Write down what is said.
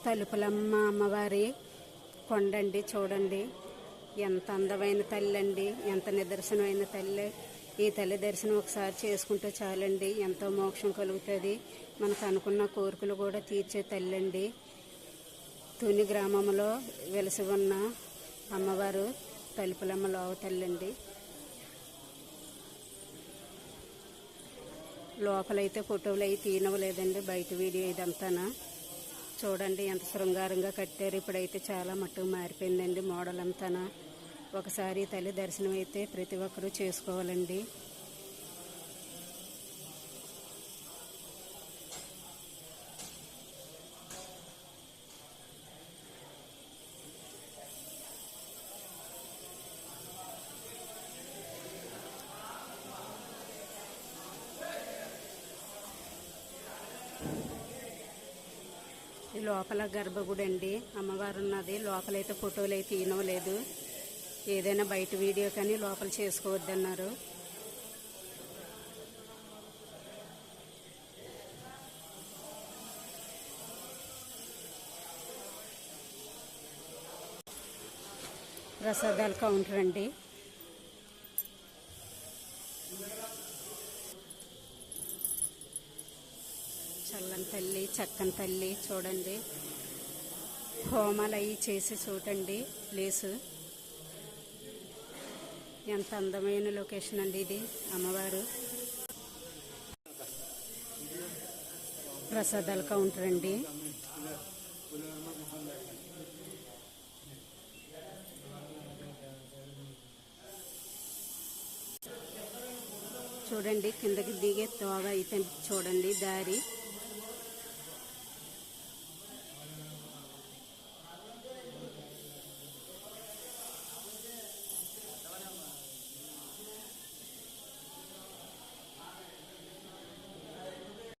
తలుపులమ్మ అమ్మవారి కొండండి. చూడండి ఎంత అందమైన తల్లి అండి, ఎంత నిదర్శనమైన తల్లి. ఈ తల్లి దర్శనం ఒకసారి చేసుకుంటే చాలండి, ఎంతో మోక్షం కలుగుతుంది. మనకు అనుకున్న కోరికలు కూడా తీర్చే తల్లి అండి. తుని గ్రామంలో వెలసి ఉన్న అమ్మవారు తలుపులమ్మ లోవ తల్లి అండి. లోపలైతే ఫోటోలు అవి తీయనవలేదండి, బయట వీడియో ఇదంతానా. చూడండి ఎంత శృంగారంగా కట్టారు. ఇప్పుడైతే చాలా మట్టుకు మారిపోయిందండి మోడల్ అంతానా. ఒకసారి తల్లి దర్శనం అయితే ప్రతి ఒక్కరూ చేసుకోవాలండి. ఈ లోపల గర్భగుడి అండి, అమ్మవారు ఉన్నది. లోపలైతే ఫోటోలు అయితే తీయనవలేదు. ఏదైనా బయట వీడియో కానీ లోపల చేసుకోవద్దన్నారు. ప్రసాదాల కౌంటర్ అండి. చల్లని తల్లి, చక్కని తల్లి. చూడండి హోమాలు అవి చేసి చూడండి ప్లేసు. ఎంత అందమైన లొకేషన్ అండి ఇది. అమ్మవారు ప్రసాదాల కౌంటర్ అండి. చూడండి కిందకి దిగే తోవ అయితే చూడండి దారి.